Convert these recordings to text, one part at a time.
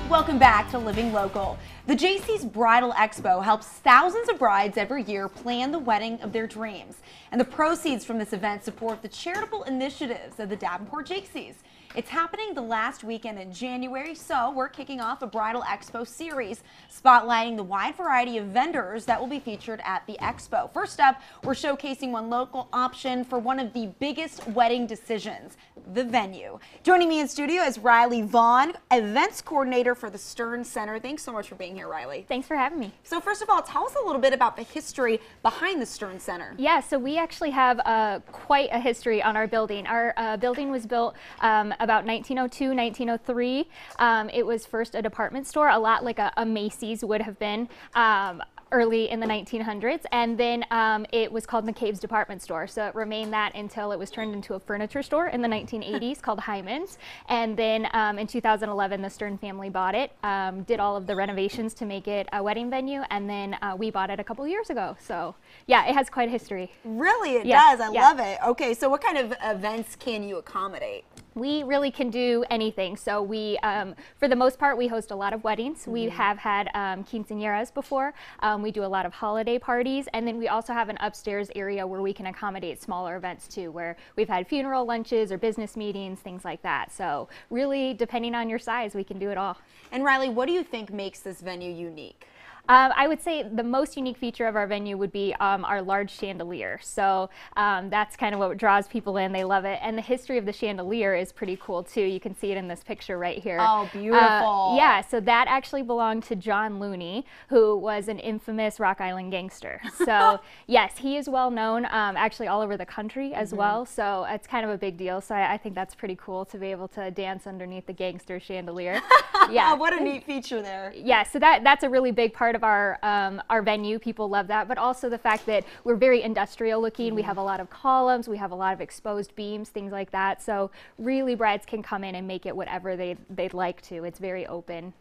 Welcome back to Living Local. The Jaycees Bridal Expo helps thousands of brides every year plan the wedding of their dreams. And the proceeds from this event support the charitable initiatives of the Davenport Jaycees. It's happening the last weekend in January, so we're kicking off a Bridal Expo series, spotlighting the wide variety of vendors that will be featured at the expo. First up, we're showcasing one local option for one of the biggest wedding decisions, the venue. Joining me in studio is Riley Vaughan, events coordinator for the Stern Center. Thanks so much for being here, Riley. Thanks for having me. So first of all, tell us a little bit about the history behind the Stern Center. Yeah, so we actually have quite a history on our building. Our building was built about 1902, 1903. It was first a department store, a lot like a Macy's would have been. Early in the 1900s, and then it was called McCabe's Department Store. So it remained that until it was turned into a furniture store in the 1980s called Hyman's. And then in 2011, the Stern family bought it, did all of the renovations to make it a wedding venue, and then we bought it a couple years ago. So yeah, it has quite a history. Really, it does. I love it. Okay, so what kind of events can you accommodate? We really can do anything. So we, for the most part, we host a lot of weddings. We have had quinceañeras before. We do a lot of holiday parties, and then we also have an upstairs area where we can accommodate smaller events too, where we've had funeral lunches or business meetings, things like that. So really, depending on your size, we can do it all. And Riley, what do you think makes this venue unique? I would say the most unique feature of our venue would be our large chandelier. So that's kind of what draws people in. They love it. And the history of the chandelier is pretty cool too. You can see it in this picture right here. Oh, beautiful. Yeah, so that actually belonged to John Looney, who was an infamous Rock Island gangster. So yes, he is well known actually all over the country as well. So it's kind of a big deal. So I think that's pretty cool to be able to dance underneath the gangster chandelier. Yeah. What a neat feature there. Yeah, so that's a really big part of our venue. People love that, but also the fact that we're very industrial looking. We have a lot of columns, we have a lot of exposed beams, things like that. So really brides can come in and make it whatever they'd like to. It's very open.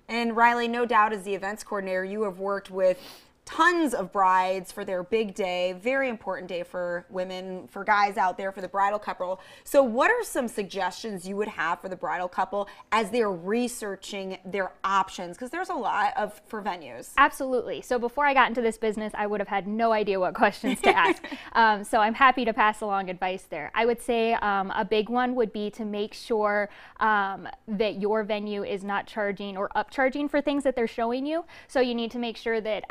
And Riley, no doubt as the events coordinator, you have worked with tons of brides for their big day, very important day for women, for guys out there, for the bridal couple. So what are some suggestions you would have for the bridal couple as they're researching their options? Because there's a lot for venues. Absolutely. So before I got into this business, I would have had no idea what questions to ask. So I'm happy to pass along advice there. I would say a big one would be to make sure that your venue is not charging or upcharging for things that they're showing you. So you need to make sure that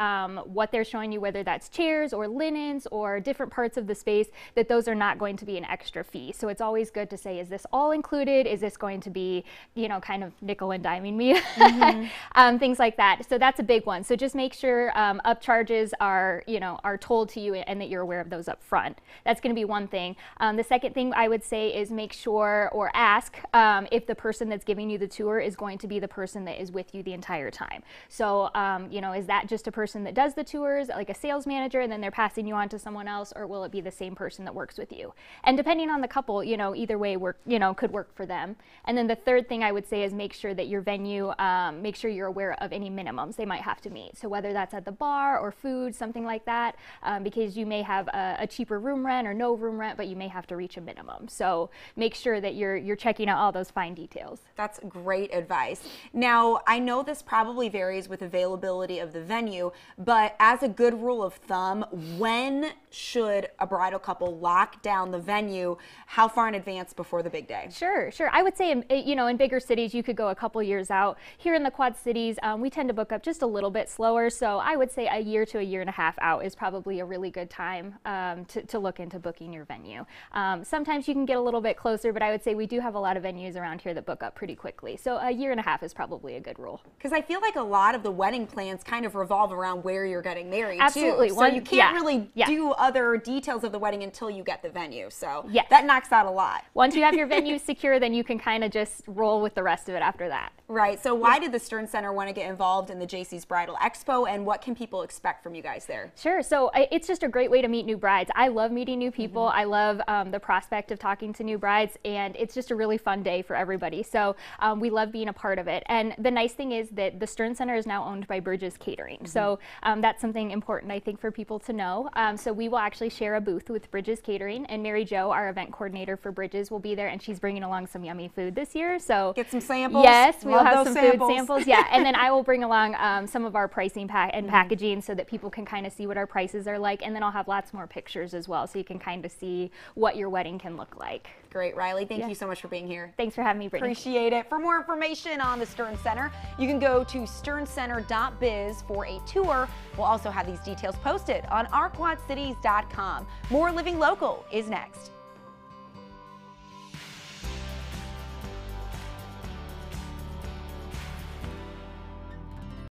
what they're showing you, whether that's chairs or linens or different parts of the space, that those are not going to be an extra fee. So it's always good to say, is this all included? Is this going to be, you know, kind of nickel and diming me? Things like that. So that's a big one. So just make sure upcharges are, you know, are told to you and that you're aware of those up front. That's going to be one thing. The second thing I would say is make sure or ask if the person that's giving you the tour is going to be the person that is with you the entire time. So, you know, is that just a person that does the tours, like a sales manager, and then they're passing you on to someone else, or will it be the same person that works with you? And depending on the couple, you know, either way could work for them. And then the third thing I would say is make sure that your venue, make sure you're aware of any minimums they might have to meet. So whether that's at the bar or food, something like that, because you may have a cheaper room rent or no room rent, but you may have to reach a minimum. So make sure that you're checking out all those fine details. That's great advice. Now, I know this probably varies with availability of the venue, but as a good rule of thumb, when should a bridal couple lock down the venue? How far in advance before the big day? Sure. I would say, you know, in bigger cities, you could go a couple years out. Here in the Quad Cities, we tend to book up just a little bit slower. So I would say a year to a year and a half out is probably a really good time to look into booking your venue. Sometimes you can get a little bit closer, but I would say we do have a lot of venues around here that book up pretty quickly. So a year and a half is probably a good rule. Because I feel like a lot of the wedding plans kind of revolve around where you're getting married. Absolutely. Too. So you can't really do other details of the wedding until you get the venue. So yes, that knocks out a lot. Once you have your venue secure, then you can kind of just roll with the rest of it after that. Right. So why did the Stern Center want to get involved in the Jaycees Bridal Expo, and what can people expect from you guys there? Sure. So it's just a great way to meet new brides. I love meeting new people. I love the prospect of talking to new brides, and it's just a really fun day for everybody. So we love being a part of it. And the nice thing is that the Stern Center is now owned by Bridges Catering. So That's something important, I think, for people to know. So we will actually share a booth with Bridges Catering, and Mary Jo, our event coordinator for Bridges, will be there, and she's bringing along some yummy food this year. So get some samples. Yes, we'll Love have those some samples. food samples. Yeah, and then I will bring along some of our pricing and packaging so that people can kind of see what our prices are like, and then I'll have lots more pictures as well, so you can kind of see what your wedding can look like. Great, Riley. Thank you so much for being here. Thanks for having me, Brittany. Appreciate it. For more information on the Stern Center, you can go to sterncenter.biz for a tour. We'll also have these details posted on ourquadcities.com. More Living Local is next.